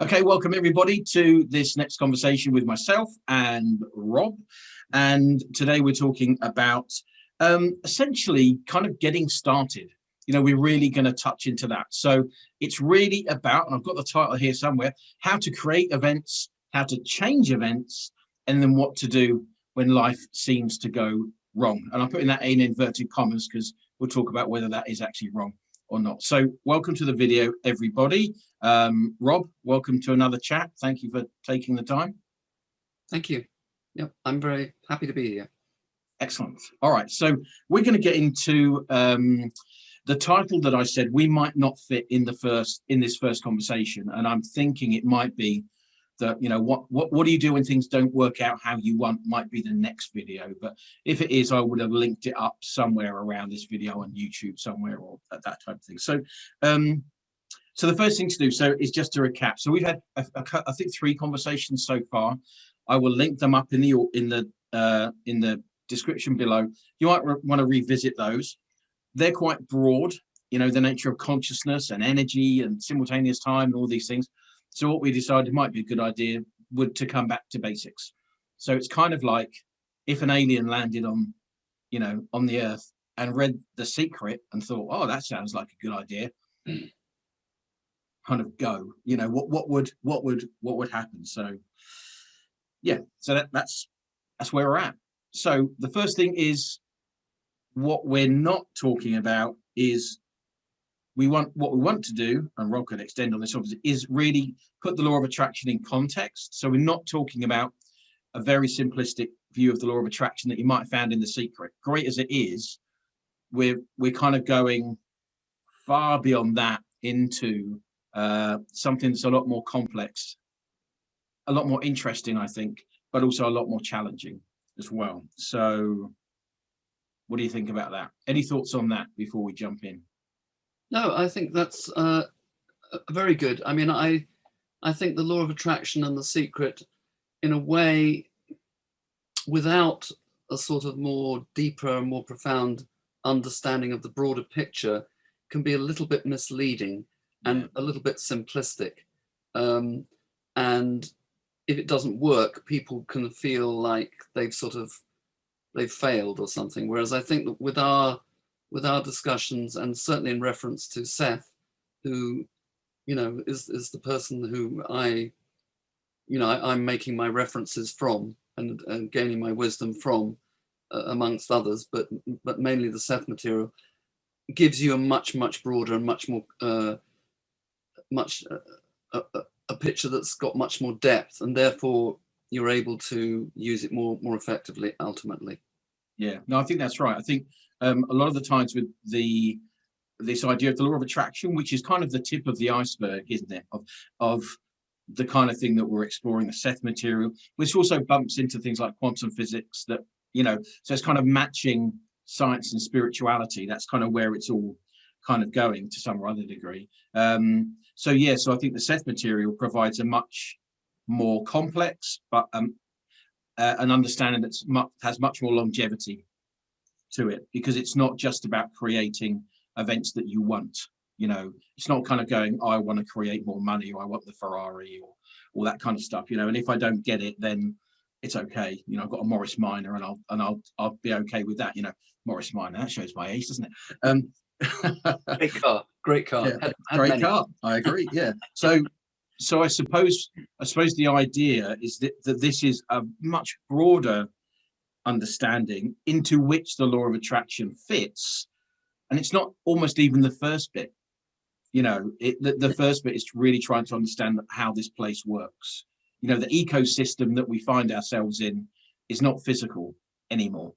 Okay, welcome everybody to this next conversation with myself and Rob. And today we're talking about essentially kind of getting started. We're really going to touch into that. So it's really about, and I've got the title here somewhere, how to create events, how to change events, and then what to do when life seems to go wrong. And I'm putting that in inverted commas because we'll talk about whether that is actually wrong or not. So welcome to the video, everybody. Rob, welcome to another chat. Thank you for taking the time. Thank you. Yep, I'm very happy to be here. Excellent. All right, so we're going to get into the title that I said we might not fit in this first conversation, and I'm thinking it might be that what do you do when things don't work out how you want might be the next video. But if it is, I would have linked it up somewhere around this video on YouTube somewhere or that type of thing. So so the first thing to do is just to recap. So we've had I think 3 conversations so far. I will link them up in the description below. You might want to revisit those. They're quite broad, the nature of consciousness and energy and simultaneous time and all these things. So what we decided might be a good idea would to come back to basics. So it's kind of like if an alien landed on the Earth and read The Secret and thought, oh, that sounds like a good idea. Kind of go, what would happen? So yeah, so that's where we're at. So the first thing is, what we're not talking about is what we want to do, and Rob could extend on this obviously, is really put the law of attraction in context. So we're not talking about a very simplistic view of the law of attraction that you might have found in The Secret. Great as it is, we're kind of going far beyond that into something that's a lot more complex, a lot more interesting, I think, but also a lot more challenging as well. So what do you think about that? Any thoughts on that before we jump in? No, I think that's very good. I mean, I think the law of attraction and The Secret, in a way, without a sort of more deeper and more profound understanding of the broader picture, can be a little bit misleading and a little bit simplistic. And if it doesn't work, people can feel like they've failed or something. Whereas I think that with our discussions, and certainly in reference to Seth, who is the person who I'm making my references from and gaining my wisdom from, amongst others, but mainly the Seth Material, gives you a much broader and much more a picture that's got much more depth, and therefore you're able to use it more effectively ultimately. Yeah, no, I think that's right. I think a lot of the times with this idea of the law of attraction, which is kind of the tip of the iceberg, isn't it, of the kind of thing that we're exploring, the Seth Material, which also bumps into things like quantum physics, that so it's kind of matching science and spirituality. That's kind of where it's all kind of going to some or other degree. So I think the Seth Material provides a much more complex but an understanding that has much more longevity to it, because it's not just about creating events that you want. It's not kind of going, I want to create more money, or I want the Ferrari, or all that kind of stuff. And if I don't get it, then it's okay. I've got a Morris Minor, and I'll be okay with that. Morris Minor, that shows my age, doesn't it? Great car. Yeah, great car. I agree. Yeah. So I suppose the idea is that this is a much broader understanding into which the law of attraction fits, and it's not almost even the first bit. The first bit is really trying to understand how this place works. The ecosystem that we find ourselves in is not physical anymore.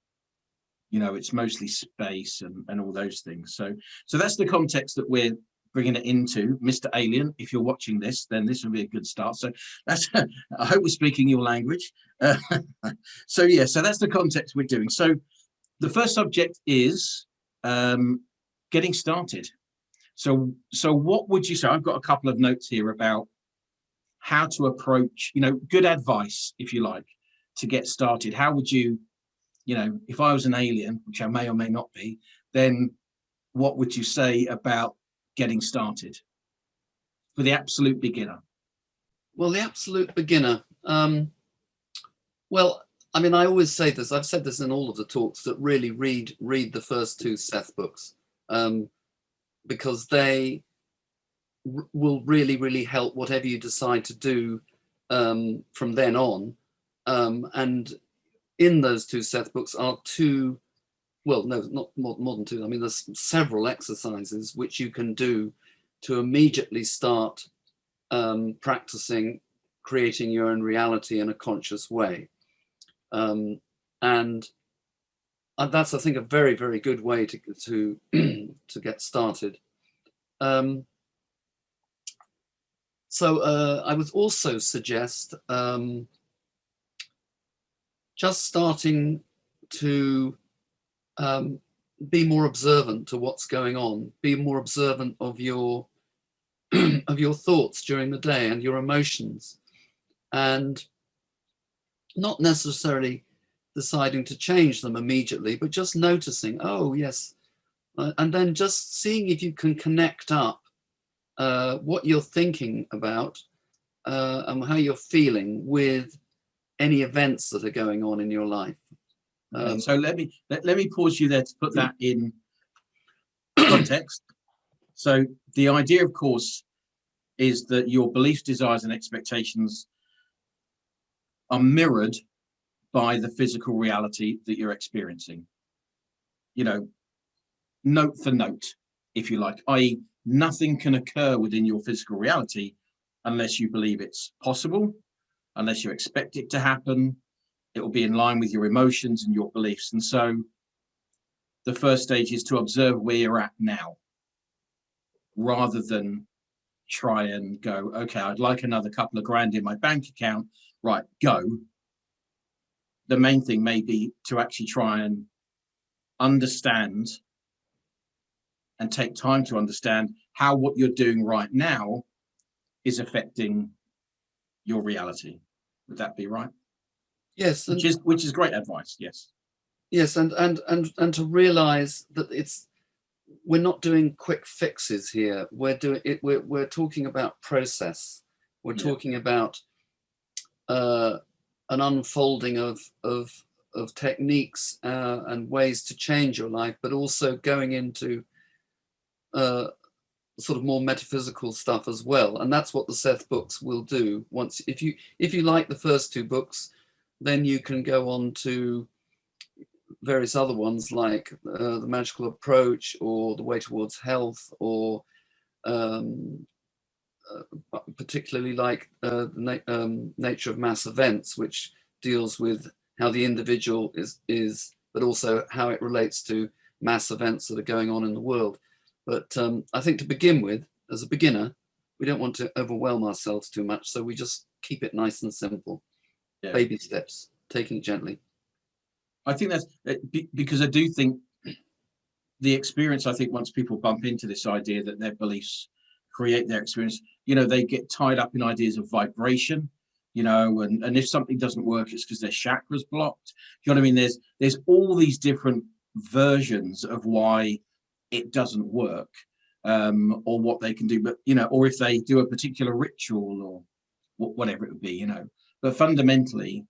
It's mostly space and all those things. So that's the context that we're bringing it into. Mr. Alien, if you're watching this, then this will be a good start. So that's I hope we're speaking your language. So that's the context we're doing. So the first subject is getting started. So what would you say? I've got a couple of notes here about how to approach, good advice, if you like, to get started. How would you, if I was an alien, which I may or may not be, then what would you say about getting started for the absolute beginner? Well, the absolute beginner. Well, I mean, I always say this. I've said this in all of the talks, that really read the first two Seth books, because they will really help whatever you decide to do from then on. And in those two Seth books are two, well, no, not more than two. I mean, there's several exercises which you can do to immediately start practicing creating your own reality in a conscious way. And that's, I think, a very good way to get started. So I would also suggest just starting to be more observant to what's going on, be more observant of your of your thoughts during the day and your emotions, and not necessarily deciding to change them immediately, but just noticing, oh yes, and then just seeing if you can connect up what you're thinking about and how you're feeling with any events that are going on in your life. So let me pause you there to put that in context. So the idea, of course, is that your beliefs, desires, and expectations are mirrored by the physical reality that you're experiencing. You know, note for note, if you like, i.e., nothing can occur within your physical reality unless you believe it's possible, unless you expect it to happen. It will be in line with your emotions and your beliefs. And so the first stage is to observe where you're at now, rather than try and go, okay, I'd like another couple of grand in my bank account, right, go. The main thing may be to actually try and understand and take time to understand how what you're doing right now is affecting your reality. Would that be right? Yes, and which is great advice. Yes. yes, and to realize that we're not doing quick fixes here. We're doing it. We're talking about process. We're talking about an unfolding of techniques and ways to change your life, but also going into sort of more metaphysical stuff as well. And that's what the Seth books will do. Once, if you like the first two books, then you can go on to various other ones like the Magical Approach or the Way Towards Health, or particularly like the Nature of Mass Events, which deals with how the individual is, but also how it relates to mass events that are going on in the world. But I think to begin with, as a beginner, we don't want to overwhelm ourselves too much, so we just keep it nice and simple. Yeah. Baby steps, taking it gently. I think that's because I do think the experience, I think once people bump into this idea that their beliefs create their experience, you know, they get tied up in ideas of vibration, you know, and if something doesn't work, it's because their chakra's blocked. You know what I mean? There's all these different versions of why it doesn't work, or what they can do, but, you know, or if they do a particular ritual or whatever it would be, you know. But fundamentally,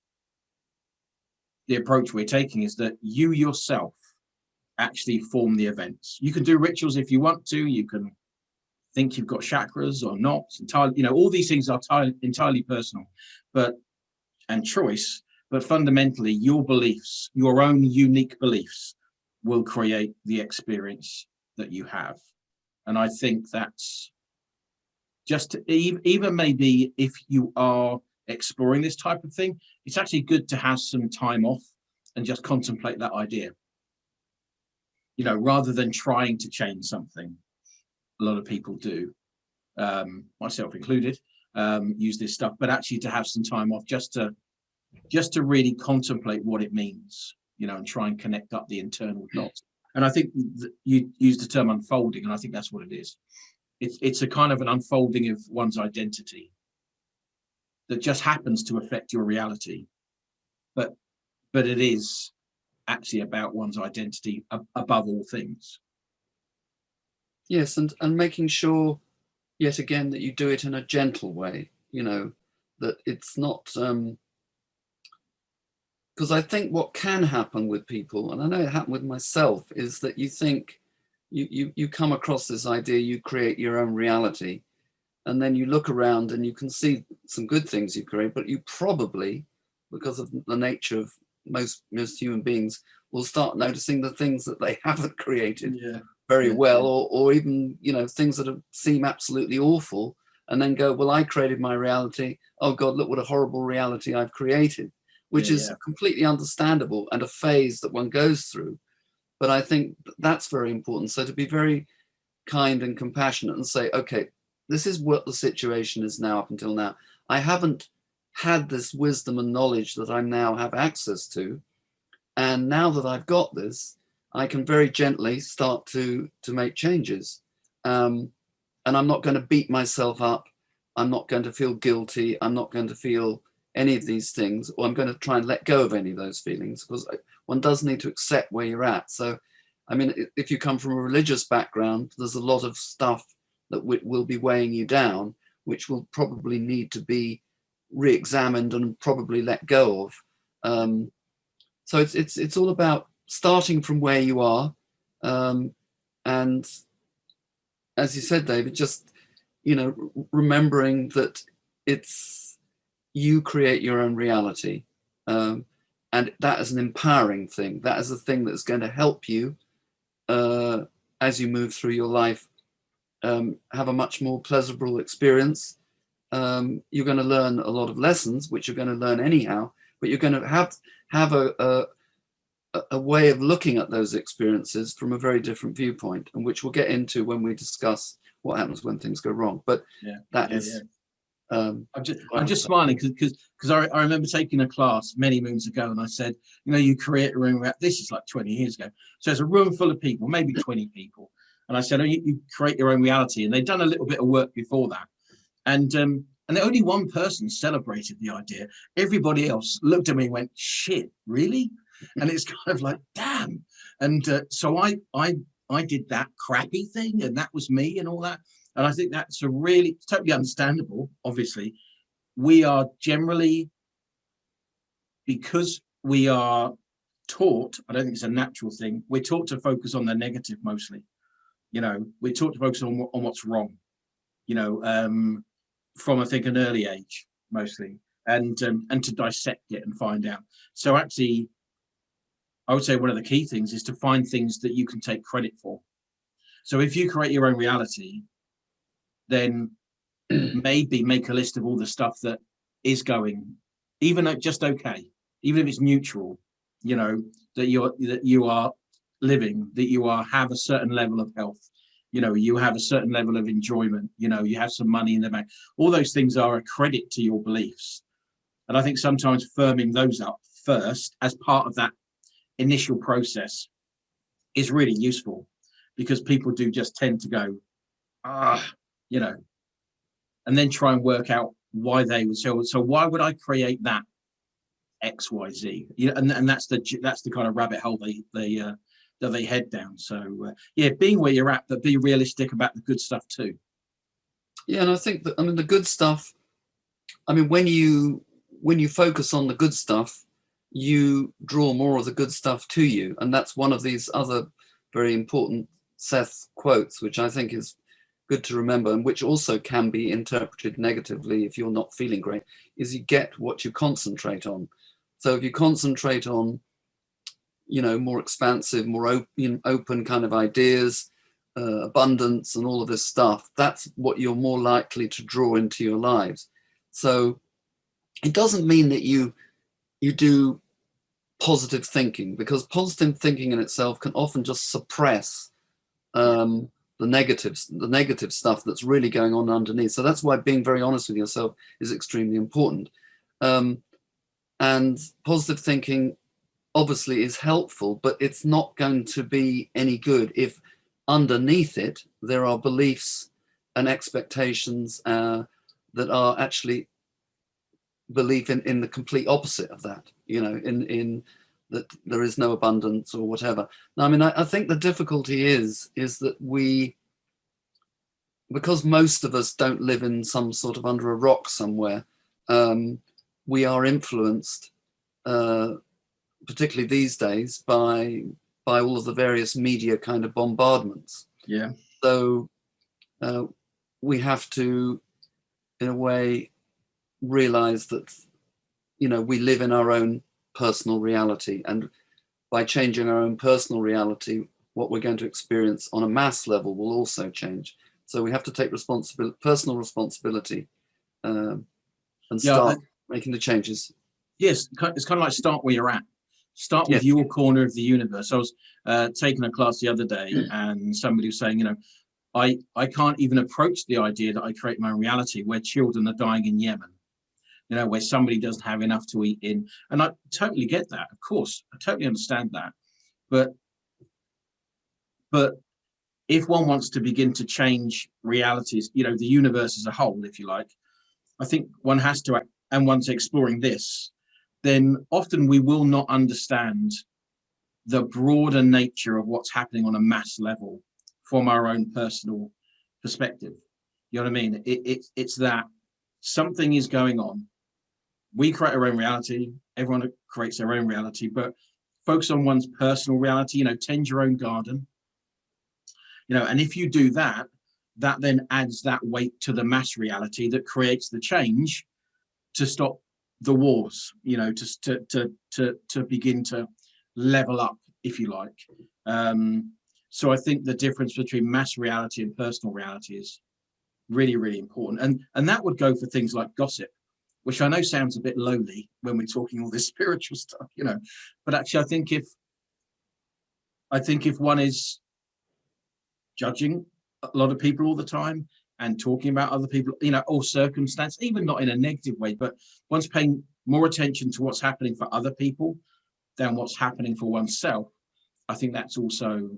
the approach we're taking is that you yourself actually form the events. You can do rituals if you want to. You can think you've got chakras or not. Entirely, you know, all these things are entirely personal, and choice. But fundamentally, your beliefs, your own unique beliefs, will create the experience that you have. And I think that's just even maybe if you are exploring this type of thing, it's actually good to have some time off and just contemplate that idea, you know, rather than trying to change something. A lot of people do, myself included, use this stuff, but actually to have some time off just to really contemplate what it means, you know, and try and connect up the internal dots. And I think you used the term unfolding, and I think that's what it is. It's a kind of an unfolding of one's identity that just happens to affect your reality, but it is actually about one's identity above all things. Yes, and making sure, yet again, that you do it in a gentle way, you know, that it's not, because I think what can happen with people, and I know it happened with myself, is that you think you come across this idea, you create your own reality, and then you look around and you can see some good things you create, but you probably, because of the nature of most human beings, will start noticing the things that they haven't created very well, or even, you know, things that seem absolutely awful, and then go, well, I created my reality. Oh God, look what a horrible reality I've created, which is completely understandable and a phase that one goes through. But I think that's very important. So to be very kind and compassionate and say, okay, this is what the situation is now up until now. I haven't had this wisdom and knowledge that I now have access to. And now that I've got this, I can very gently start to make changes. And I'm not going to beat myself up. I'm not going to feel guilty. I'm not going to feel any of these things, or I'm going to try and let go of any of those feelings, because one does need to accept where you're at. So, I mean, if you come from a religious background, there's a lot of stuff that will be weighing you down, which will probably need to be re-examined and probably let go of. So it's all about starting from where you are, and as you said, David, just, you know, remembering that it's, you create your own reality, and that is an empowering thing. That is a thing that's going to help you as you move through your life, have a much more pleasurable experience. You're going to learn a lot of lessons, which you're going to learn anyhow, but you're going to have a way of looking at those experiences from a very different viewpoint, and which we'll get into when we discuss what happens when things go wrong. But I'm just smiling because I remember taking a class many moons ago, and I said, you know, you create a room. This is like 20 years ago. So it's a room full of people, maybe 20 people, and I said, oh, you create your own reality. And they'd done a little bit of work before that, and only one person celebrated the idea. Everybody else looked at me and went, shit, really? And it's kind of like, damn. And so I did that crappy thing, and that was me and all that. And I think that's a really totally understandable. Obviously, we are generally, because we are taught, I don't think it's a natural thing, we're taught to focus on the negative mostly. You know, we're taught to focus on what's wrong, you know, from I think an early age mostly, and to dissect it and find out. So actually, I would say one of the key things is to find things that you can take credit for. So if you create your own reality, then maybe make a list of all the stuff that is going, even at just okay, even if it's neutral, you know, that you are living, that you have a certain level of health, you know, you have a certain level of enjoyment, you know, you have some money in the bank. All those things are a credit to your beliefs. And I think sometimes firming those up first as part of that initial process is really useful, because people do just tend to go, you know, and then try and work out why they would. So why would I create that XYZ? You know, and that's the kind of rabbit hole that they head down. So being where you're at, but be realistic about the good stuff too. Yeah, and I think that, I mean, the good stuff, I mean, when you focus on the good stuff, you draw more of the good stuff to you. And that's one of these other very important Seth quotes, which I think is good to remember, and which also can be interpreted negatively if you're not feeling great, is you get what you concentrate on. So if you concentrate on, you know, more expansive, more open kind of ideas, abundance and all of this stuff, that's what you're more likely to draw into your lives. So it doesn't mean that you do positive thinking, because positive thinking in itself can often just suppress the negative stuff that's really going on underneath. So that's why being very honest with yourself is extremely important. And positive thinking obviously is helpful, but it's not going to be any good if underneath it there are beliefs and expectations that are actually belief in the complete opposite of that, you know, in that there is no abundance or whatever. Now, I mean, I think the difficulty is that because most of us don't live in some sort of under a rock somewhere, we are influenced, particularly these days, by all of the various media kind of bombardments. Yeah. So we have to, in a way, realize that, we live in our own personal reality, and by changing our own personal reality, what we're going to experience on a mass level will also change. So we have to take personal responsibility, and start making the changes. Yes, it's kind of like start where you're at. Start with Yes. your corner of the universe. I was taking a class the other day, and somebody was saying, I can't even approach the idea that I create my own reality where children are dying in Yemen, where somebody doesn't have enough to eat in. And I totally get that. Of course, I totally understand that. But if one wants to begin to change realities, the universe as a whole, if you like, I think one has to, and one's exploring this, then often we will not understand the broader nature of what's happening on a mass level from our own personal perspective. You know what I mean? It's that something is going on. We create our own reality. Everyone creates their own reality, but focus on one's personal reality, tend your own garden. And if you do that, that then adds that weight to the mass reality that creates the change to stop the wars, to begin to level up, if you like. So I think the difference between mass reality and personal reality is really, really important. And that would go for things like gossip, which I know sounds a bit lowly when we're talking all this spiritual stuff, but actually I think if one is judging a lot of people all the time and talking about other people, or circumstance, even not in a negative way, but one's paying more attention to what's happening for other people than what's happening for oneself. I think that's also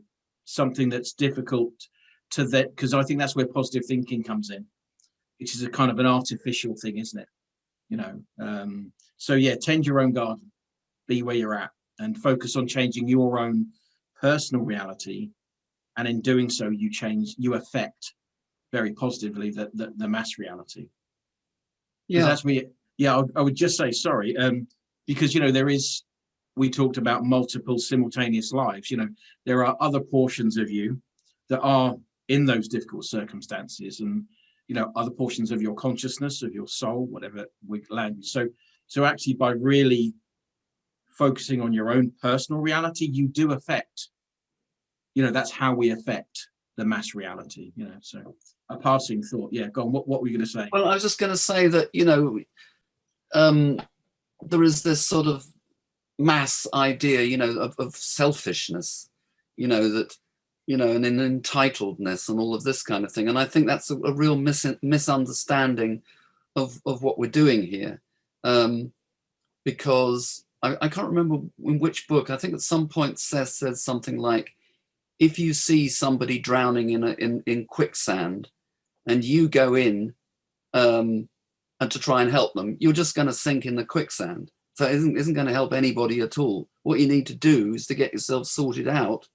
something that's difficult to that, because I think that's where positive thinking comes in, which is a kind of an artificial thing, isn't it? So yeah, tend your own garden, be where you're at, and focus on changing your own personal reality. And in doing so, you affect very positively the mass reality. Because that's where, I would just say, sorry, because, we talked about multiple simultaneous lives. There are other portions of you that are in those difficult circumstances, and, other portions of your consciousness, of your soul, whatever language. So actually, by really focusing on your own personal reality, you do affect, that's how we affect the mass reality, so a passing thought. Yeah, go on. What were you going to say? Well, I was just going to say that, there is this sort of mass idea, of selfishness, that, and an entitledness and all of this kind of thing. And I think that's a real misunderstanding of what we're doing here. Because I can't remember in which book, I think at some point Seth said something like, if you see somebody drowning in quicksand and you go in and to try and help them, you're just going to sink in the quicksand. So it isn't going to help anybody at all. What you need to do is to get yourself sorted out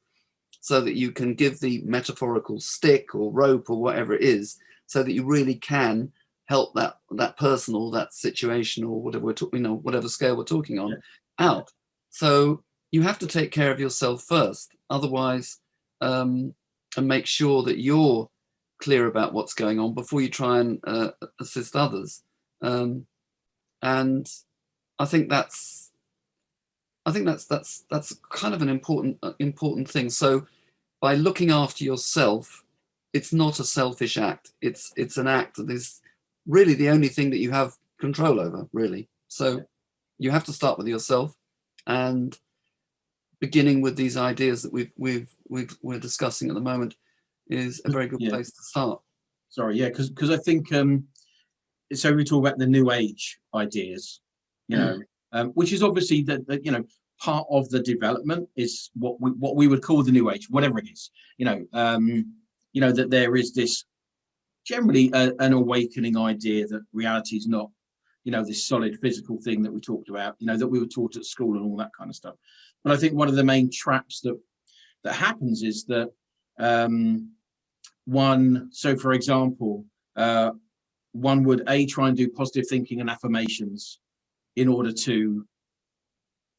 so that you can give the metaphorical stick or rope or whatever it is, so that you really can help that person or that situation or whatever whatever scale we're talking on, out. So you have to take care of yourself first, otherwise, and make sure that you're clear about what's going on before you try and assist others. And I think that's kind of an important thing. So by looking after yourself, it's not a selfish act. It's an act that is really the only thing that you have control over, really. So you have to start with yourself, and beginning with these ideas that we're discussing at the moment is a very good place to start. Sorry, yeah, because I think so we talk about the new age ideas, which is obviously that part of the development is what we would call the new age, whatever it is, that there is this generally an awakening idea that reality is not, this solid physical thing that we talked about, that we were taught at school and all that kind of stuff. But I think one of the main traps that happens is that so for example, one would try and do positive thinking and affirmations in order to,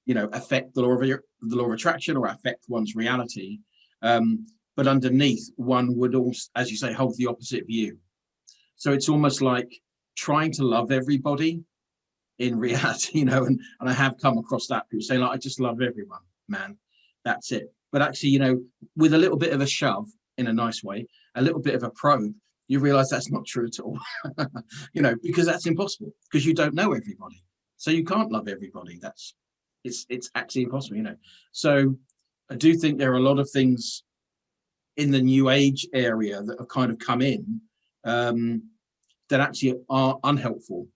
affect the law of attraction or affect one's reality. But underneath, one would also, as you say, hold the opposite view. So it's almost like trying to love everybody in reality, and I have come across that, people saying, like, I just love everyone, man, that's it. But actually, with a little bit of a shove, in a nice way, a little bit of a probe, you realize that's not true at all. Because that's impossible, because you don't know everybody, so you can't love everybody. It's actually impossible. So I do think there are a lot of things in the new age area that have kind of come in, that actually are unhelpful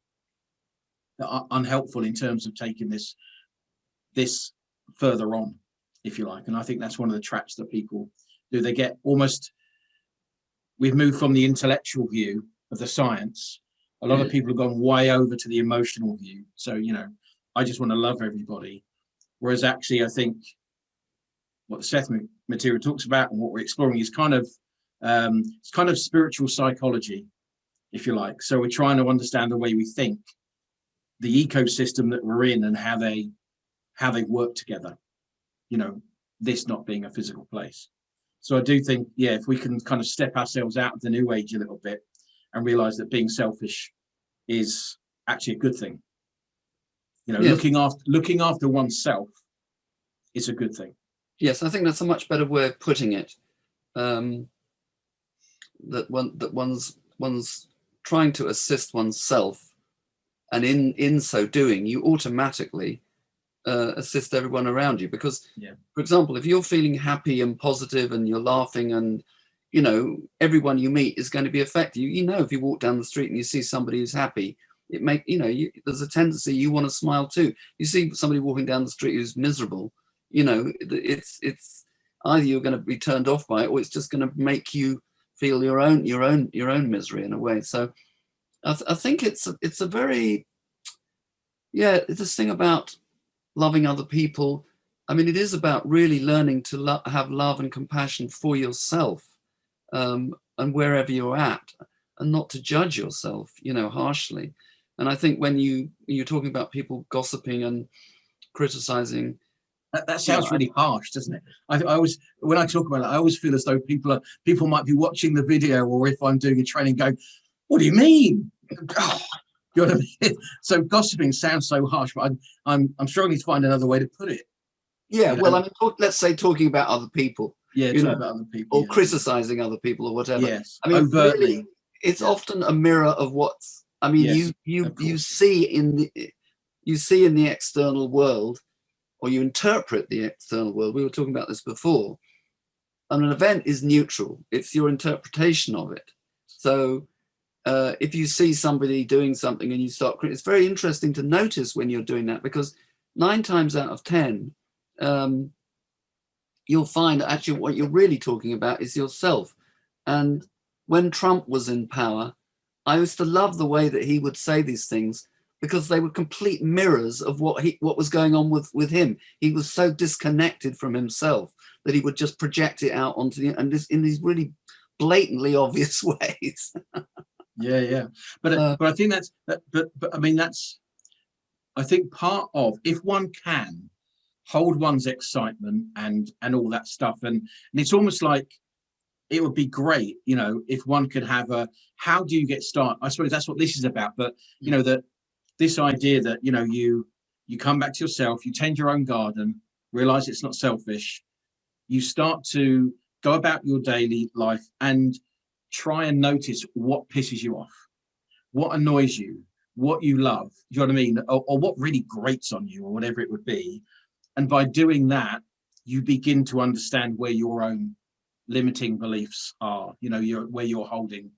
in terms of taking this further on, if you like. And I think that's one of the traps that people do. They get almost, we've moved from the intellectual view of the science. A lot of people have gone way over to the emotional view. So, I just want to love everybody. Whereas actually, I think what the Seth Material talks about and what we're exploring is it's kind of spiritual psychology, if you like. So we're trying to understand the way we think, the ecosystem that we're in, and how they work together, this not being a physical place. So I do think, if we can kind of step ourselves out of the new age a little bit and realize that being selfish is actually a good thing. Looking after oneself is a good thing. Yes, I think that's a much better way of putting it. That one's trying to assist oneself, and in so doing, you automatically assist everyone around you. Because, for example, if you're feeling happy and positive and you're laughing, and everyone you meet is going to be affected. If you walk down the street and you see somebody who's happy, there's a tendency you want to smile too. You see somebody walking down the street who's miserable, it's either you're going to be turned off by it, or it's just going to make you feel your own misery in a way. So I think it's a very, this thing about loving other people. I mean, it is about really learning to have love and compassion for yourself, and wherever you're at, and not to judge yourself, harshly. And I think when you're talking about people gossiping and criticizing, that sounds really harsh, doesn't it? I always, when I talk about it, I always feel as though people might be watching the video, or if I'm doing a training, going, "What do you mean?" Oh, you know what I mean? So gossiping sounds so harsh, but I'm struggling to find another way to put it. Yeah, well, I mean, let's say talking about other people. Yeah, talking about other people, or criticizing other people, or whatever. Yes, I mean, overtly. really, it's often a mirror of what's. I mean, Yes, you see in the external world, or you interpret the external world. We were talking about this before. And an event is neutral. It's your interpretation of it. So if you see somebody doing something and you start, it's very interesting to notice when you're doing that, because 9 times out of 10, you'll find that actually what you're really talking about is yourself. And when Trump was in power, I used to love the way that he would say these things, because they were complete mirrors of what was going on with him. He was so disconnected from himself that he would just project it out onto in these really blatantly obvious ways. Yeah. But I think but I mean, I think part of, if one can hold one's excitement and all that stuff, and it's almost like, it would be great, if one could have how do you get started? I suppose that's what this is about. But that this idea that you come back to yourself, you tend your own garden, realize it's not selfish, you start to go about your daily life and try and notice what pisses you off, what annoys you, what you love, you know what I mean, or what really grates on you, or whatever it would be. And by doing that, you begin to understand where your own limiting beliefs are, where you're holding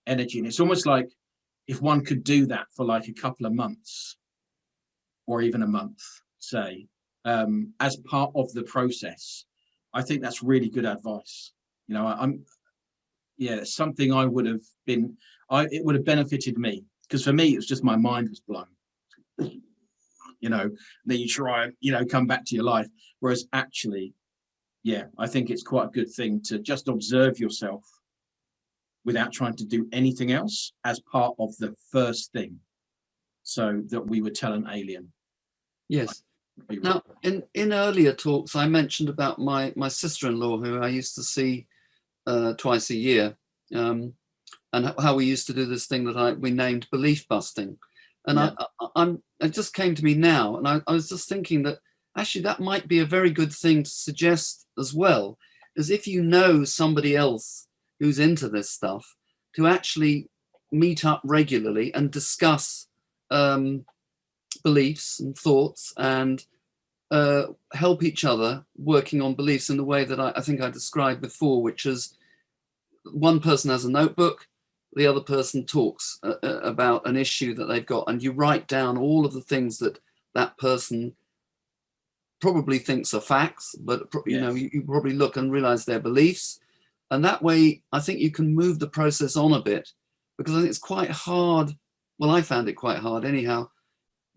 energy. And it's almost like, if one could do that for like a couple of months, or even a month, say, as part of the process, I think that's really good advice. It's something I would have been, it would have benefited me, because for me, it was just my mind was blown. Then you try and, come back to your life. Whereas actually, I think it's quite a good thing to just observe yourself, without trying to do anything else as part of the first thing, so that we would tell an alien. Yes. Now, in earlier talks, I mentioned about my sister-in-law, who I used to see twice a year, and how we used to do this thing that we named belief busting. And Yeah. it just came to me now, and I was just thinking that actually that might be a very good thing to suggest as well, as if you know somebody else who's into this stuff, to actually meet up regularly and discuss beliefs and thoughts, and help each other working on beliefs in the way that I think I described before, which is one person has a notebook, the other person talks about an issue that they've got, and you write down all of the things that that person probably thinks are facts, but you know, you probably look and realize their beliefs. And that way, I think you can move the process on a bit, because I think it's quite hard. Well, I found it quite hard anyhow,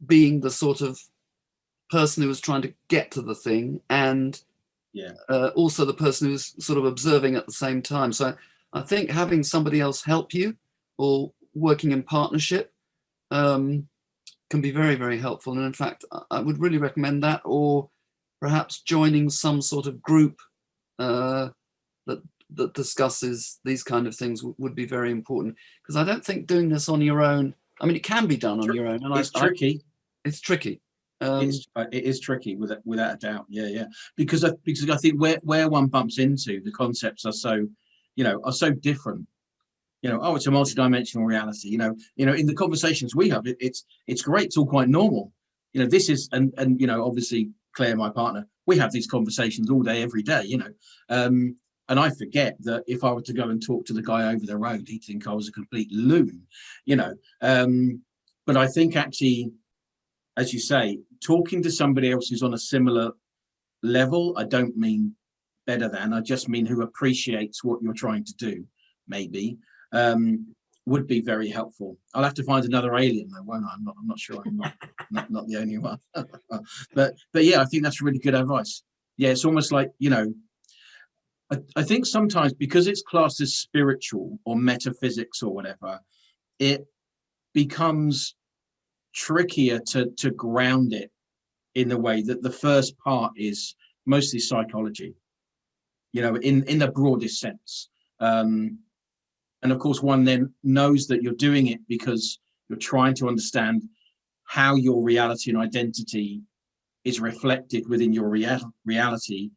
being the sort of person who was trying to get to the thing, and also the person who's sort of observing at the same time. So I think having somebody else help you, or working in partnership, can be very, very helpful. And in fact, I would really recommend that, or perhaps joining some sort of group that discusses these kind of things would be very important. Because I don't think doing this on your own, I mean, it can be done on your own. And it's tricky. It's tricky. It is tricky, without a doubt. Yeah. Because I think where one bumps into, the concepts are so, are so different. Oh, it's a multidimensional reality. In the conversations we have, it's great. It's all quite normal. This is, and obviously Claire, my partner, we have these conversations all day, every day. And I forget that if I were to go and talk to the guy over the road, he'd think I was a complete loon. But I think actually, as you say, talking to somebody else who's on a similar level, I don't mean better than, I just mean who appreciates what you're trying to do, maybe, would be very helpful. I'll have to find another alien though, won't I? I'm not sure. I'm not the only one. but yeah, I think that's really good advice. Yeah, it's almost like, I think sometimes because it's classed as spiritual or metaphysics or whatever, it becomes trickier to ground it in the way that the first part is mostly psychology, in the broadest sense. And of course, one then knows that you're doing it because you're trying to understand how your reality and identity is reflected within your reality.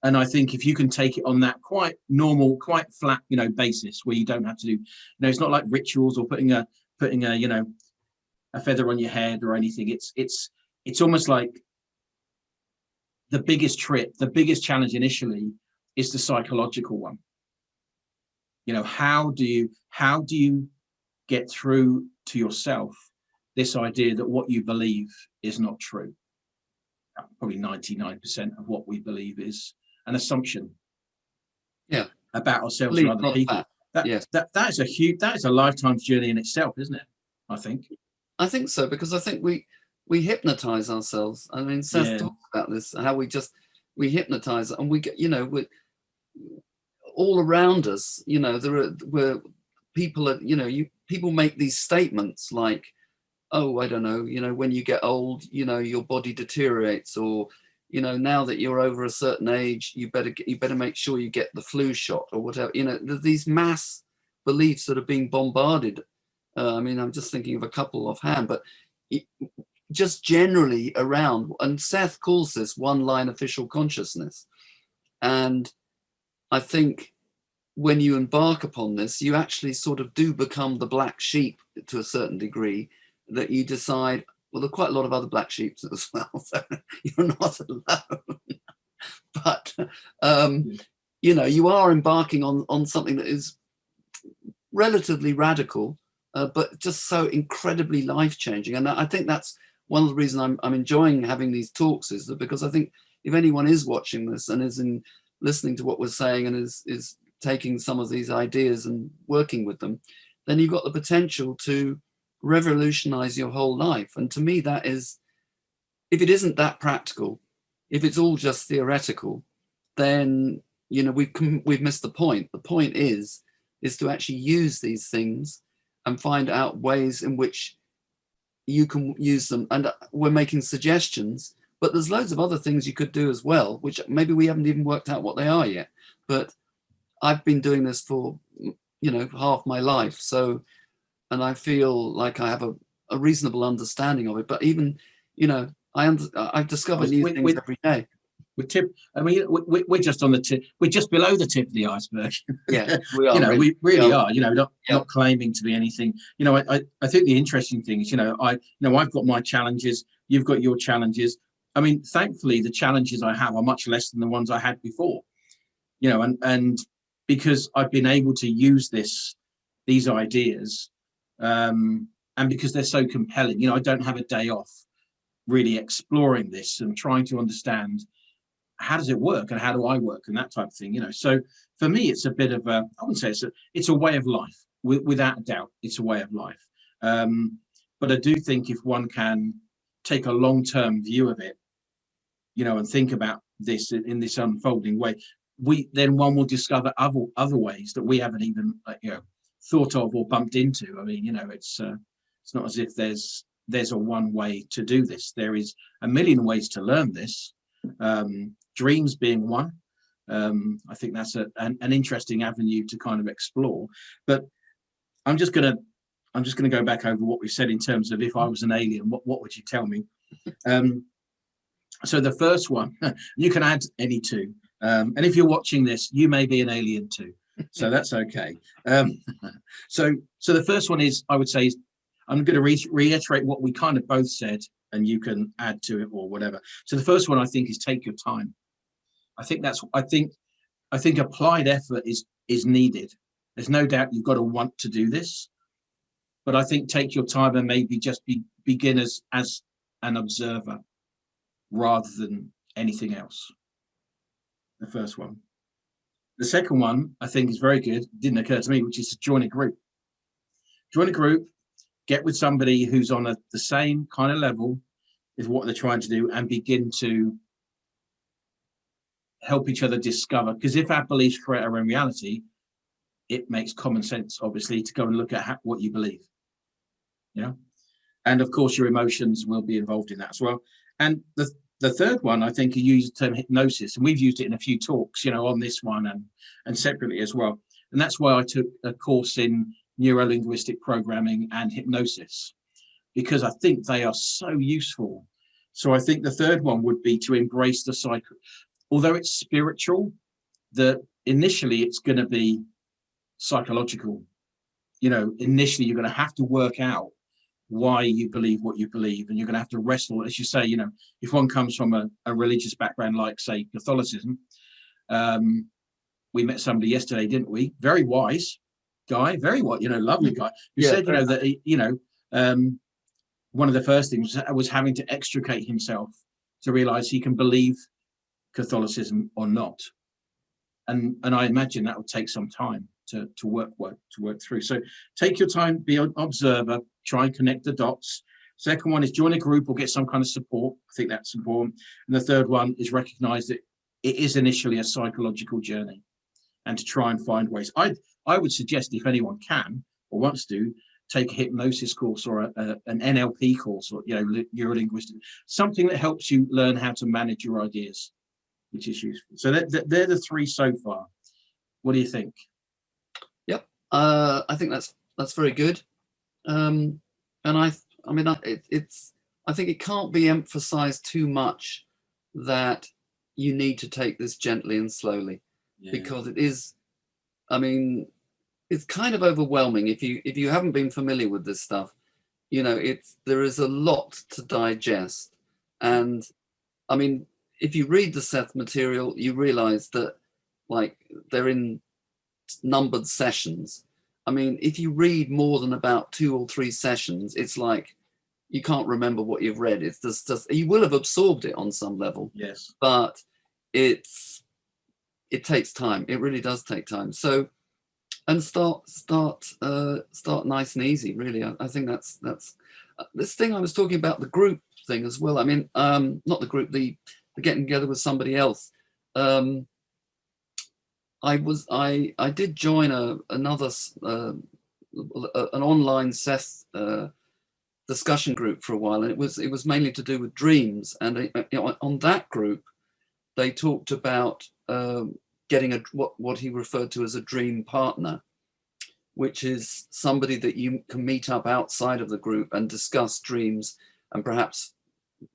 And I think if you can take it on that quite normal, quite flat, basis, where you don't have to do, it's not like rituals or putting a feather on your head or anything. It's almost like the biggest challenge initially is the psychological one. How do you get through to yourself this idea that what you believe is not true? Probably 99% of what we believe is an assumption. Yeah. About ourselves and other people. That is a lifetime's journey in itself, isn't it? I think so, because I think we hypnotize ourselves. I mean, Seth talks about this, how we hypnotize, and we get, we all around us, where people are, people make these statements like, oh, I don't know, when you get old, your body deteriorates, or, now that you're over a certain age, you better make sure you get the flu shot or whatever. These mass beliefs that are being bombarded. I mean, I'm just thinking of a couple offhand, but just generally around, and Seth calls this one-line official consciousness. And I think when you embark upon this, you actually sort of do become the black sheep to a certain degree, that you decide, well, there are quite a lot of other black sheep as well, so you're not alone. But, you are embarking on something that is relatively radical, but just so incredibly life-changing. And I think that's one of the reasons I'm enjoying having these talks, is that because I think if anyone is watching this and is listening to what we're saying and is taking some of these ideas and working with them, then you've got the potential to revolutionize your whole life. And to me, that is, if it isn't that practical, if it's all just theoretical, then we've missed the point. The point is to actually use these things and find out ways in which you can use them. And we're making suggestions, but there's loads of other things you could do as well, which maybe we haven't even worked out what they are yet. But I've been doing this for, half my life. So, and I feel like I have a reasonable understanding of it. But even, I discover new things every day. We're just on the tip. We're just below the tip of the iceberg. Yeah, we are. We really are. Not claiming to be anything. I think the interesting thing is, I've got my challenges. You've got your challenges. I mean, thankfully, the challenges I have are much less than the ones I had before. And because I've been able to use these ideas, and because they're so compelling, I don't have a day off really exploring this and trying to understand how does it work and how do I work and that type of thing. So for me, it's a bit of I wouldn't say it's a way of life, without a doubt. It's a way of life. But I do think if one can take a long-term view of it, and think about this in this unfolding way, then one will discover other ways that we haven't even thought of or bumped into. I mean, it's not as if there's a one way to do this. There is a million ways to learn this. Dreams being one. I think that's an interesting avenue to kind of explore. But I'm just gonna go back over what we said in terms of if I was an alien, what would you tell me? So the first one, you can add any two. And if you're watching this, you may be an alien too. So that's okay. So the first one is, I would say, I'm going to reiterate what we kind of both said, and you can add to it or whatever. So the first one, I think, is take your time. I think applied effort is needed. There's no doubt you've got to want to do this, but I think take your time and maybe just begin as an observer rather than anything else. The first one. The second one, I think, is very good. Didn't occur to me, which is to join a group. Join a group, get with somebody who's on the same kind of level as what they're trying to do, and begin to help each other discover. Because if our beliefs create our own reality, it makes common sense, obviously, to go and look at what you believe. Yeah. And of course, your emotions will be involved in that as well. And the third one, I think, you use the term hypnosis, and we've used it in a few talks, on this one and separately as well. And that's why I took a course in neuro-linguistic programming and hypnosis, because I think they are so useful. So I think the third one would be to embrace the cycle. Although it's spiritual, that initially it's going to be psychological. Initially you're going to have to work out why you believe what you believe, and you're going to have to wrestle, as you say. If one comes from a religious background like, say, Catholicism, we met somebody yesterday, didn't we? Very wise guy, very lovely guy, who said that one of the first things was having to extricate himself to realize he can believe Catholicism or not, and I imagine that would take some time to work through. So take your time, be an observer, try and connect the dots. Second one is join a group or get some kind of support. I think that's important. And the third one is recognize that it is initially a psychological journey, and to try and find ways. I would suggest, if anyone can or wants to, take a hypnosis course or an NLP course, or neuro-linguistic, something that helps you learn how to manage your ideas, which is useful. So they're the three so far. What do you think? Yep, I think that's very good. And I think it can't be emphasized too much that you need to take this gently and slowly, because it is, it's kind of overwhelming if you haven't been familiar with this stuff. There is a lot to digest, and if you read the Seth Material, you realize that, like, they're in numbered sessions. If you read more than about 2 or 3 sessions, it's like you can't remember what you've read. It's just you will have absorbed it on some level. Yes. But it takes time. It really does take time. So, and start nice and easy. Really, I think that's this thing I was talking about, the group thing as well. Not the group, the getting together with somebody else. I did join another an online Seth discussion group for a while, and it was mainly to do with dreams. And on that group, they talked about getting what he referred to as a dream partner, which is somebody that you can meet up outside of the group and discuss dreams, and perhaps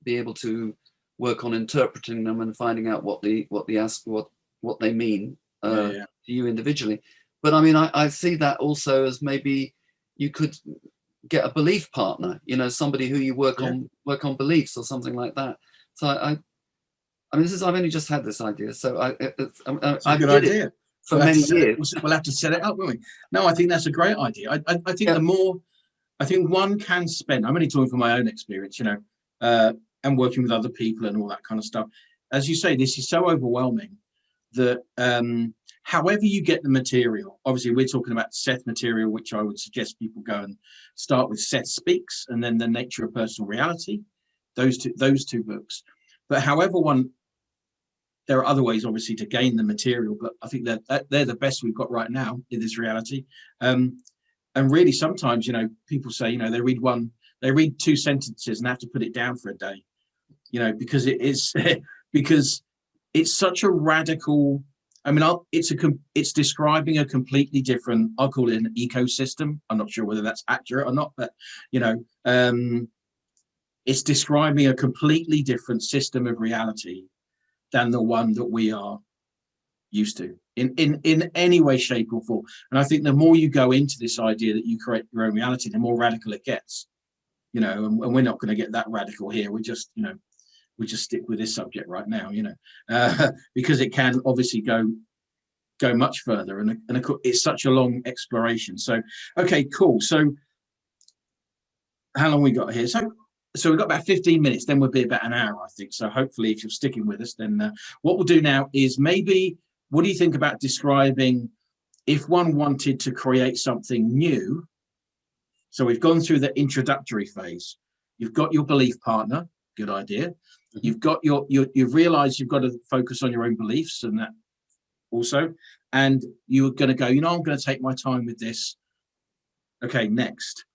be able to work on interpreting them and finding out what they mean to you individually. But I mean, I see that also as maybe you could get a belief partner, somebody who you work on beliefs or something like that. So I mean, I've only just had this idea, so it's a good idea for many years. We'll have to set it up, won't we? No, I think that's a great idea. I think I think one can spend. I'm only talking from my own experience, and working with other people and all that kind of stuff. As you say, this is so overwhelming that however you get the material, obviously we're talking about Seth Material, which I would suggest people go and start with. Seth Speaks, and then The Nature of Personal Reality, those two books. But however there are other ways obviously to gain the material, but I think that they're the best we've got right now in this reality. And really sometimes, people say, they read 2 sentences and have to put it down for a day, because it is because it's such a radical. I mean, it's describing a completely different. I'll call it an ecosystem. I'm not sure whether that's accurate or not, but it's describing a completely different system of reality than the one that we are used to in any way, shape, or form. And I think the more you go into this idea that you create your own reality, the more radical it gets. And we're not going to get that radical here. We just stick with this subject right now, because it can obviously go much further, and it's such a long exploration. So, okay, cool. So, how long we got here? So we've got about 15 minutes. Then we'll be about an hour, I think. So hopefully, if you're sticking with us, then what we'll do now is maybe, what do you think about describing if one wanted to create something new? So we've gone through the introductory phase. You've got your belief partner. Good idea. You've got you've realized you've got to focus on your own beliefs, and that also, and you're going to go, I'm going to take my time with this. Okay, next,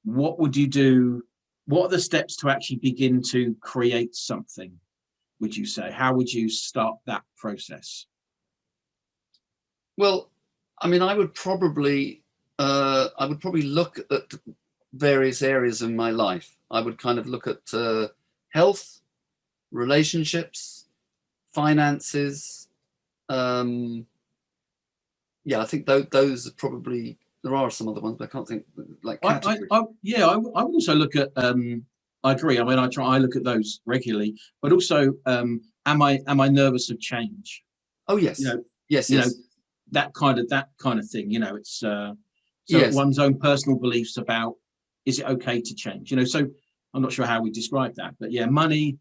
what would you do? What are the steps to actually begin to create something, would you say? How would you start that process? Well, I mean, I would probably look at various areas of my life. I would kind of look at health, relationships, finances. I think those are probably. There are some other ones, but I can't think. Like categories. I would also look at. I agree. I mean, I look at those regularly, but also, am I nervous of change? Oh yes, yes. That kind of thing. It's one's own personal beliefs about, is it okay to change? So I'm not sure how we describe that, but money,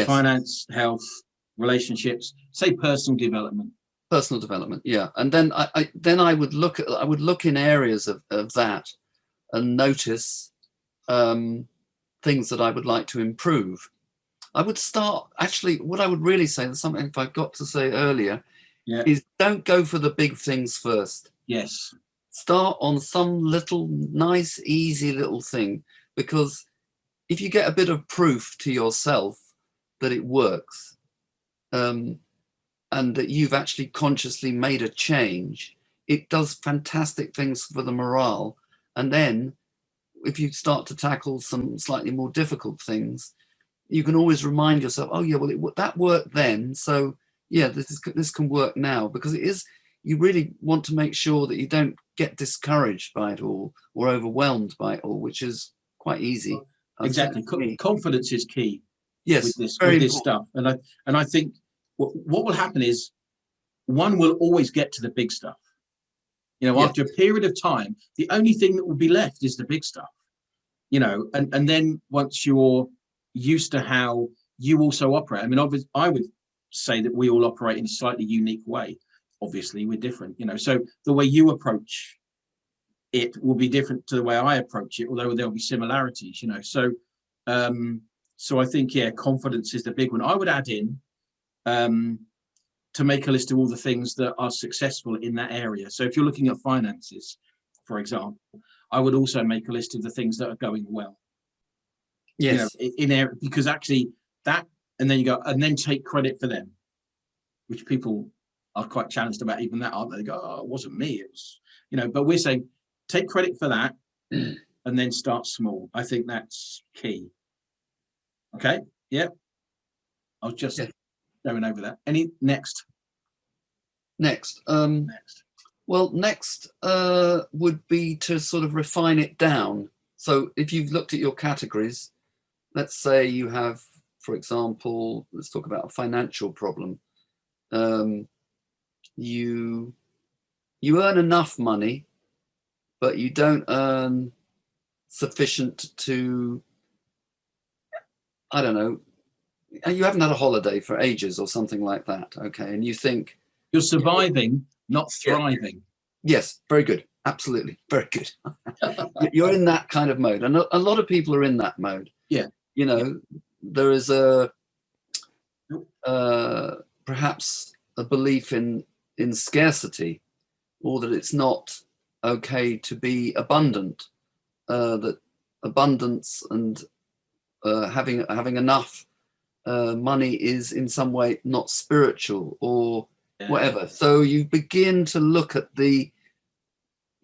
finance, health, relationships, say personal development. And then I would look in areas of that and notice things that I would like to improve. I would start, actually, what I would really say, and something if I got to say earlier, is don't go for the big things first. Yes. Start on some little nice, easy little thing, because if you get a bit of proof to yourself that it works, and that you've actually consciously made a change, it does fantastic things for the morale. And then if you start to tackle some slightly more difficult things, you can always remind yourself, oh yeah, well, that worked then. So yeah, this can work now, because you really want to make sure that you don't get discouraged by it all or overwhelmed by it all, which is quite easy. Exactly. Confidence is key. Yes, with this stuff. And I think what will happen is one will always get to the big stuff. After a period of time, the only thing that will be left is the big stuff. And then once you're used to how you also operate, I mean, obviously, I would say that we all operate in a slightly unique way. Obviously, we're different, so the way you approach it will be different to the way I approach it, although there'll be similarities, So I think, confidence is the big one. I would add in to make a list of all the things that are successful in that area. So if you're looking at finances, for example, I would also make a list of the things that are going well. Yes. In area, because actually that, and then you go, and then take credit for them, which people are quite challenged about even that, aren't they? They go, oh, it wasn't me, it was, but we're saying take credit for that and then start small. I think that's key. Okay. Yeah. I was just going over that. Any next? Next. Next. Well, next would be to sort of refine it down. So if you've looked at your categories, let's say you have, for example, let's talk about a financial problem. You earn enough money, but you don't earn sufficient to, I don't know, you haven't had a holiday for ages or something like that. Okay. And you think you're surviving, not thriving. Yes, very good. Absolutely. Very good. You're in that kind of mode. And a lot of people are in that mode. Yeah. There is perhaps a belief in scarcity, or that it's not okay to be abundant, that abundance and having enough money is in some way not spiritual or whatever. So you begin to look at you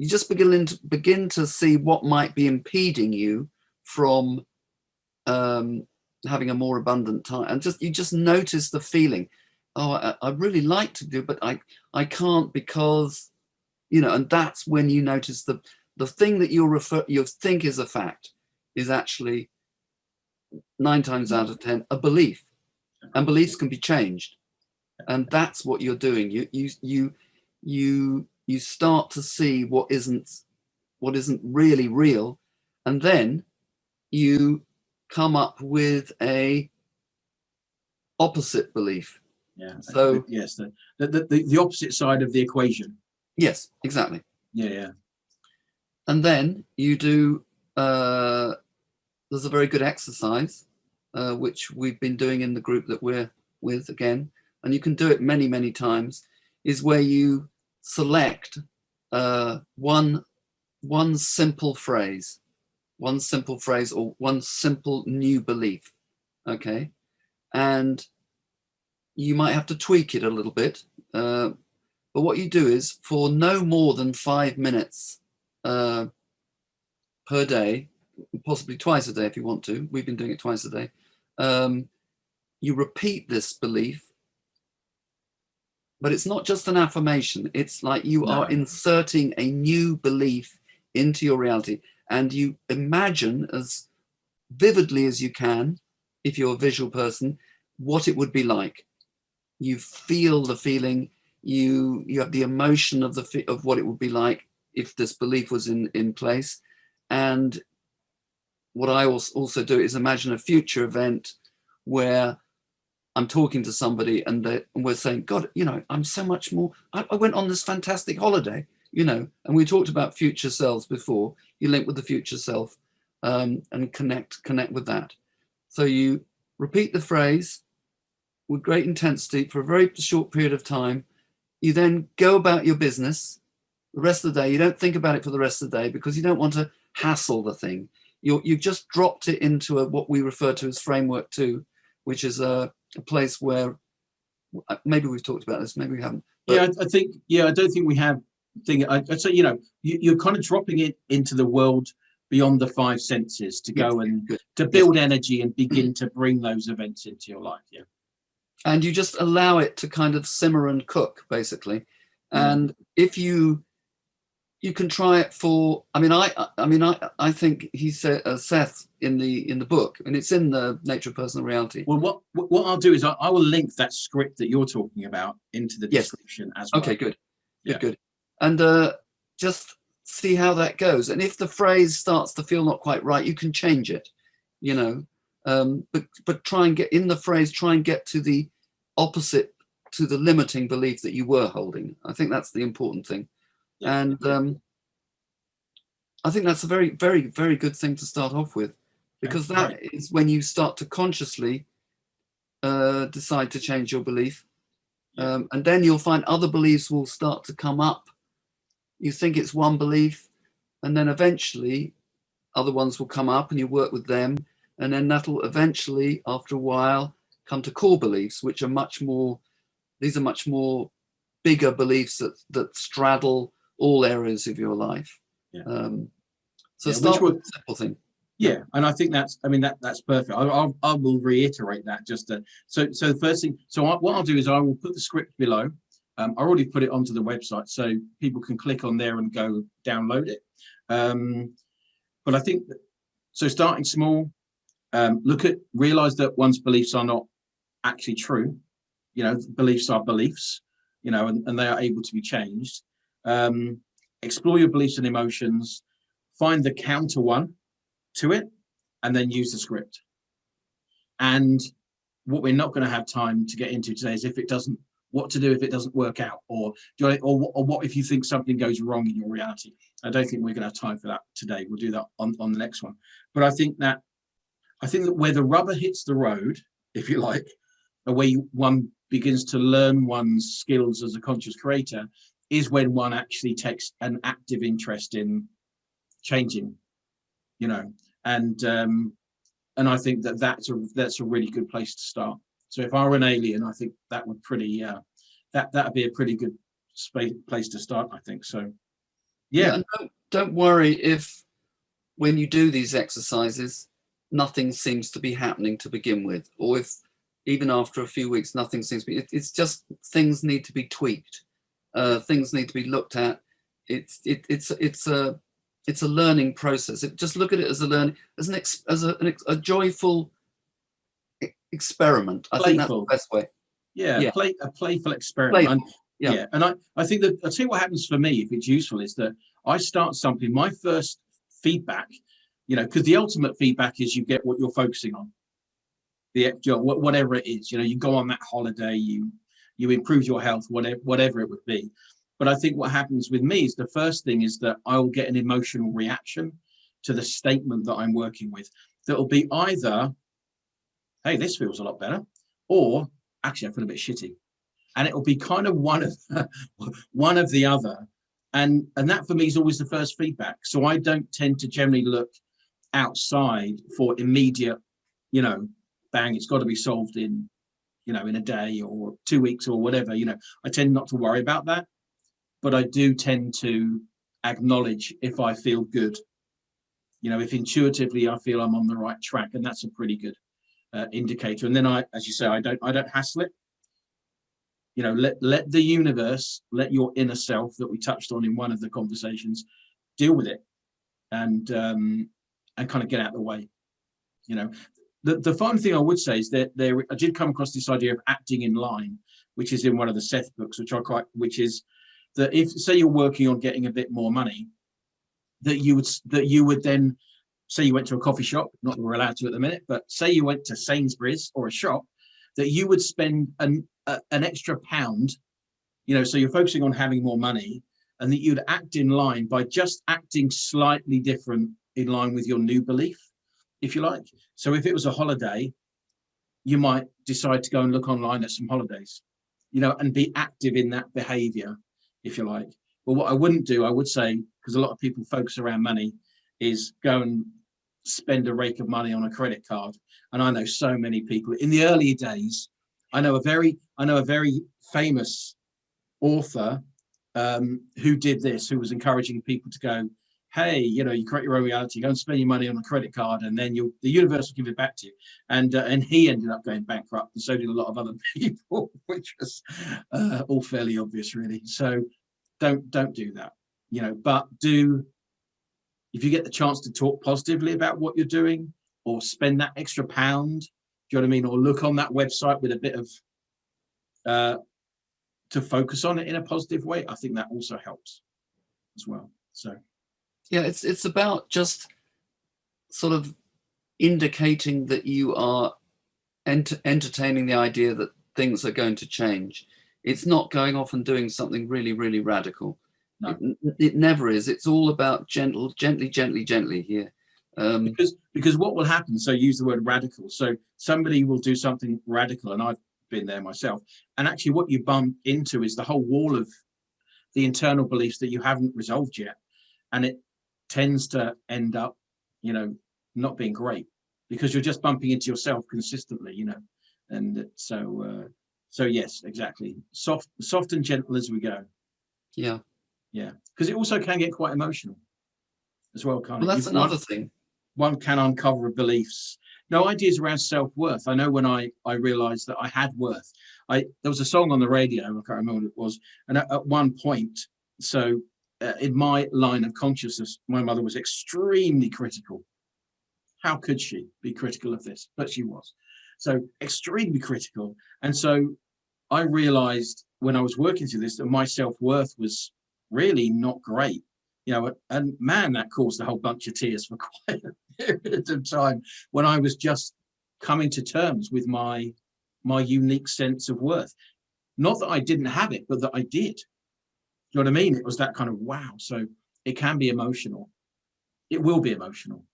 just begin to see what might be impeding you from having a more abundant time, and you just notice the feeling. Oh, I really like to do, but I can't because, and that's when you notice the thing that you think is a fact is actually 9 times out of 10 a belief, and beliefs can be changed, and that's what you're doing. You start to see what isn't really real, and then you come up with a opposite belief. Yeah. So yes, the opposite side of the equation. Yes, exactly. Yeah. And then you do. There's a very good exercise which we've been doing in the group that we're with again, and you can do it many, many times. Is where you select one simple phrase, or one simple new belief. Okay, and you might have to tweak it a little bit, but what you do is, for no more than 5 minutes per day, possibly twice a day if you want to. We've been doing it twice a day. You repeat this belief, but it's not just an affirmation. It's like you are inserting a new belief into your reality, and you imagine as vividly as you can, if you're a visual person, what it would be like. You feel the feeling, you have the emotion of what it would be like if this belief was in place. And what I also do is imagine a future event where I'm talking to somebody and we're saying, God, I'm so much more. I went on this fantastic holiday, and we talked about future selves before. You link with the future self and connect with that. So you repeat the phrase with great intensity for a very short period of time. You then go about your business the rest of the day. You don't think about it for the rest of the day because you don't want to hassle the thing. You've just dropped it into what we refer to as framework 2, which is a place where maybe we've talked about this, maybe we haven't. I don't think we have. I'd say, you're kind of dropping it into the world beyond the 5 senses to go and to build energy and begin to bring those events into your life. Yeah. And you just allow it to kind of simmer and cook, basically. And if you can try it for, I think he said, Seth in the book, and it's in the Nature of Personal Reality. Well, what I'll do is I will link that script that you're talking about into the description as well. Okay, good. And just see how that goes. And if the phrase starts to feel not quite right, you can change it, but try and get in the phrase, try and get to the opposite, to the limiting belief that you were holding. I think that's the important thing. Yeah. And I think that's a very, very, very good thing to start off with, because that is when you start to consciously decide to change your belief. And then you'll find other beliefs will start to come up. You think it's one belief, and then eventually other ones will come up and you work with them. And then that'll eventually, after a while, come to core beliefs, which are much more, these are much more bigger beliefs that straddle all areas of your life. So start with a simple thing. Yeah, and I think that's perfect. I will reiterate that just to, so the first thing. So what I'll do is I will put the script below. I already put it onto the website, so people can click on there and go download it. But I think so. Starting small, realize that one's beliefs are not actually true. Beliefs are beliefs. And they are able to be changed. Explore your beliefs and emotions. Find the counter one to it, and then use the script. And what we're not going to have time to get into today is what to do if it doesn't work out, or what if you think something goes wrong in your reality. I don't think we're going to have time for that today. We'll do that on the next one. But I think that where the rubber hits the road, if you like, where one begins to learn one's skills as a conscious creator, is when one actually takes an active interest in changing, and I think that's a really good place to start. So if I were an alien, I think that would that'd be a pretty good place to start, I think. So and don't worry if when you do these exercises nothing seems to be happening to begin with, or if even after a few weeks nothing seems to be. It's just things need to be tweaked, things need to be looked at. It's a learning process. Just look at it as a learning, as a joyful experiment. I think that's the best way. A playful experiment. Playful. And I think that I'll tell you what happens for me if it's useful is that I start something. My first feedback, because the ultimate feedback is you get what you're focusing on. Whatever it is, you go on that holiday, you improve your health, whatever it would be. But I think what happens with me is the first thing is that I will get an emotional reaction to the statement that I'm working with. That will be either, hey, this feels a lot better, or actually I feel a bit shitty. And it will be kind of one of the other. And that for me is always the first feedback. So I don't tend to generally look outside for immediate, bang, it's got to be solved in a day or 2 weeks or whatever. I tend not to worry about that. But I do tend to acknowledge if I feel good, if intuitively I feel I'm on the right track, and that's a pretty good indicator. And then as you say, I don't hassle it. Let the universe, let your inner self that we touched on in one of the conversations, deal with it, and kind of get out of the way. The fun thing I would say is that I did come across this idea of acting in line, which is in one of the Seth books, which is that if, say, you're working on getting a bit more money, that you would then, say you went to a coffee shop, not that we're allowed to at the minute, but say you went to Sainsbury's or a shop, that you would spend an extra £1, so you're focusing on having more money, and that you'd act in line by just acting slightly different in line with your new belief, if you like. So if it was a holiday, you might decide to go and look online at some holidays, and be active in that behavior, if you like. Well, what I wouldn't do, I would say, because a lot of people focus around money, is go and spend a rake of money on a credit card. And I know so many people in the early days. I know a very famous author who did this, who was encouraging people to go, hey, you create your own reality, go and spend your money on a credit card, and then the universe will give it back to you. And he ended up going bankrupt, and so did a lot of other people, which was all fairly obvious, really. So don't do that, but if you get the chance to talk positively about what you're doing, or spend that extra £1, do you know what I mean? Or look on that website with a bit of to focus on it in a positive way, I think that also helps as well. So yeah, it's about just sort of indicating that you are entertaining the idea that things are going to change. It's not going off and doing something really, really radical. No. It never is. It's all about gently here. Because what will happen, so use the word radical. So somebody will do something radical, and I've been there myself. And actually what you bump into is the whole wall of the internal beliefs that you haven't resolved yet. And it tends to end up, not being great, because you're just bumping into yourself consistently, and so yes, exactly. Soft and gentle as we go. Yeah. Because it also can get quite emotional as well, can't it? Well, that's another thing. One can uncover beliefs, ideas around self-worth. I know when I realized that I had worth, there was a song on the radio, I can't remember what it was, and at one point, so in my line of consciousness, my mother was extremely critical. How could she be critical of this? But she was. So extremely critical. And so I realized when I was working through this that my self-worth was really not great. And man, that caused a whole bunch of tears for quite a period of time when I was just coming to terms with my unique sense of worth. Not that I didn't have it, but that I did. You know what I mean? It was that kind of wow. So it can be emotional. It will be emotional.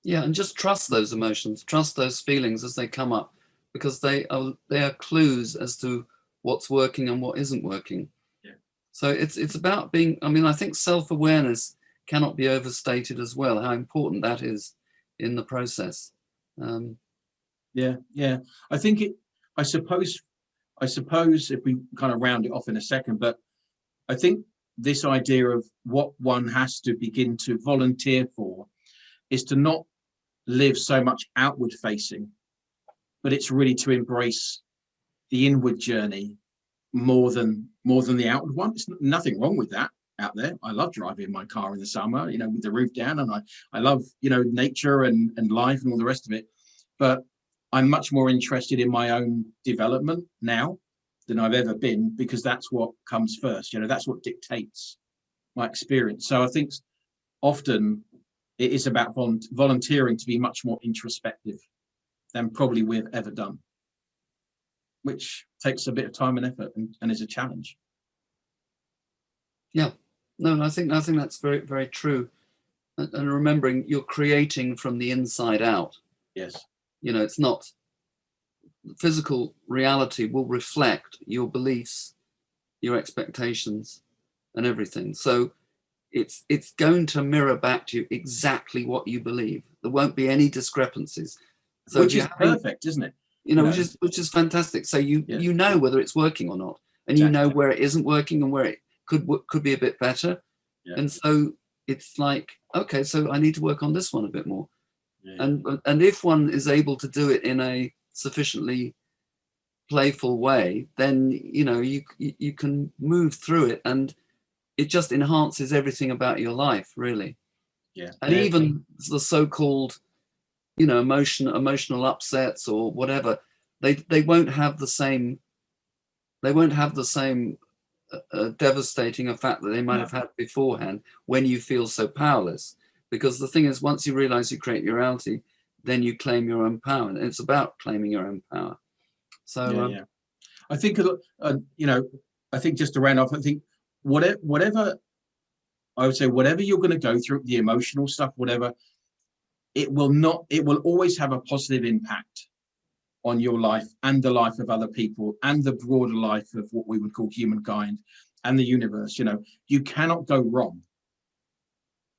Yeah, and just trust those emotions, trust those feelings as they come up, because they are clues as to what's working and what isn't working. Yeah. So it's about being. I mean, I think self-awareness cannot be overstated as well. How important that is in the process. Yeah. I think it. I suppose if we kind of round it off in a second, but I think this idea of what one has to begin to volunteer for is to not live so much outward facing, but it's really to embrace the inward journey more than the outward one. It's nothing wrong with that out there. I love driving my car in the summer, with the roof down, and I love, nature and life and all the rest of it. But I'm much more interested in my own development now than I've ever been, because that's what comes first. That's what dictates my experience. So I think often it is about volunteering to be much more introspective than probably we've ever done, which takes a bit of time and effort and is a challenge. Yeah, no, I think that's very, very true. And remembering you're creating from the inside out. Yes. It's not, physical reality will reflect your beliefs, your expectations, and everything. So it's going to mirror back to you exactly what you believe. There won't be any discrepancies. So which is perfect, isn't it? Which is fantastic. So you know whether it's working or not, and you know where it isn't working and where it could be a bit better. Yeah. And so it's like, okay, so I need to work on this one a bit more. Yeah. And if one is able to do it in a sufficiently playful way, then you can move through it, and it just enhances everything about your life, really. Yeah. And even the so-called emotional upsets or whatever, they won't have the same devastating effect that they might have had beforehand when you feel so powerless. Because the thing is, once you realize you create your reality, then you claim your own power, and it's about claiming your own power. So I think I think just to round off, I think whatever I would say, whatever you're going to go through, the emotional stuff, whatever, it will always have a positive impact on your life and the life of other people and the broader life of what we would call humankind and the universe. You cannot go wrong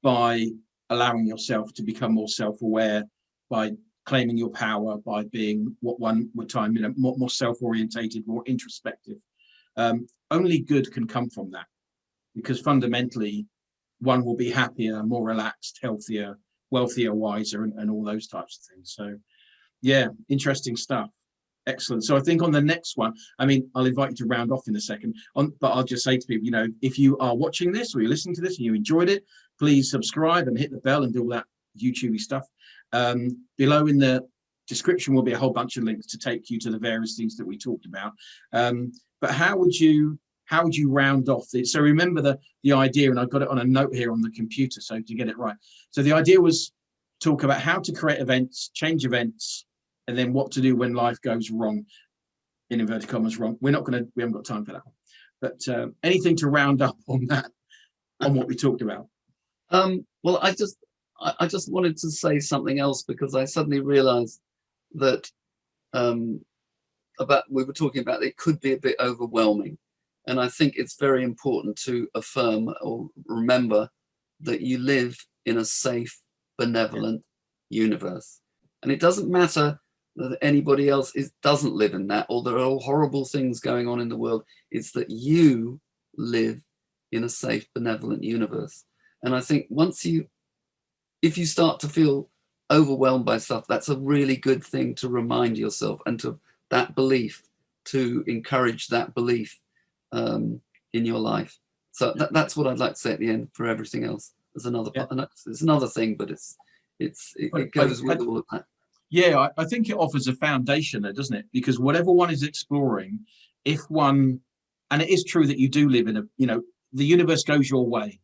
by allowing yourself to become more self-aware, by claiming your power, by being what one would time, more self-orientated, more introspective. Only good can come from that, because fundamentally one will be happier, more relaxed, healthier, wealthier, wiser, and all those types of things. So yeah, interesting stuff. Excellent. So I think on the next one, I'll invite you to round off in a second, but I'll just say to people, if you are watching this or you're listening to this and you enjoyed it, please subscribe and hit the bell and do all that YouTubey stuff. Below in the description will be a whole bunch of links to take you to the various things that we talked about. But how would you round off this? So remember the idea, and I've got it on a note here on the computer, so to get it right. So the idea was talk about how to create events, change events, and then what to do when life goes wrong, in inverted commas, wrong. We haven't got time for that one. But anything to round up on that, on what we talked about? Well, I just wanted to say something else, because I suddenly realized that we were talking about, it could be a bit overwhelming. And I think it's very important to affirm or remember that you live in a safe, benevolent universe. And it doesn't matter that anybody else doesn't live in that, or there are horrible things going on in the world. It's that you live in a safe, benevolent universe. And I think if you start to feel overwhelmed by stuff, that's a really good thing to remind yourself, and to that belief, to encourage that belief in your life. So that's what I'd like to say at the end for everything else. There's another part, and it's another thing, but it goes with all of that. Yeah, I think it offers a foundation there, doesn't it? Because whatever one is exploring, and it is true that you do live in the universe goes your way.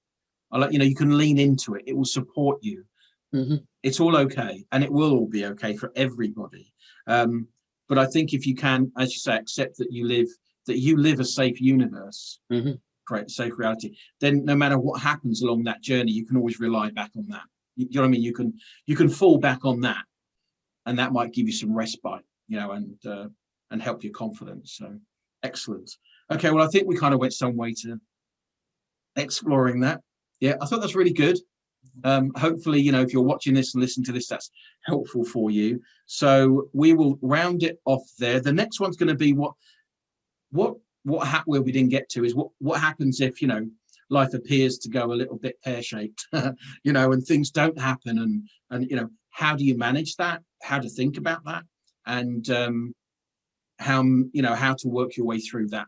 You can lean into it. It will support you. Mm-hmm. It's all okay, and it will all be okay for everybody. But I think if you can, as you say, accept that you live a safe universe, mm-hmm. create a safe reality, then no matter what happens along that journey, you can always rely back on that. You know what I mean? You can fall back on that, and that might give you some respite, and help your confidence. So excellent. Okay, well, I think we kind of went some way to exploring that. Yeah, I thought that's really good. Hopefully, if you're watching this and listening to this, that's helpful for you. So we will round it off there. The next one's going to be where we didn't get to is what happens if life appears to go a little bit pear-shaped, and things don't happen, and how do you manage that? How to think about that, and how to work your way through that,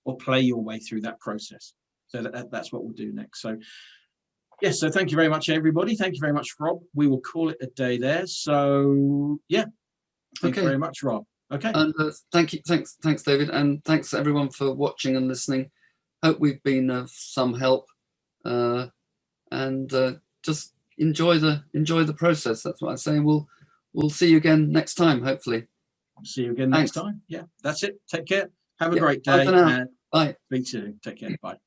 or play your way through that process. So that's what we'll do next. So yes, so thank you very much, everybody. Thank you very much, Rob. We will call it a day there. So yeah, thank you very much, Rob. Okay. And thanks, David, and thanks everyone for watching and listening. Hope we've been of some help, and just enjoy the process. That's what I say. We'll see you again next time, hopefully. See you again next time. Yeah, that's it. Take care. Have a great day. Bye for now. Bye. Speak soon. Take care. Bye.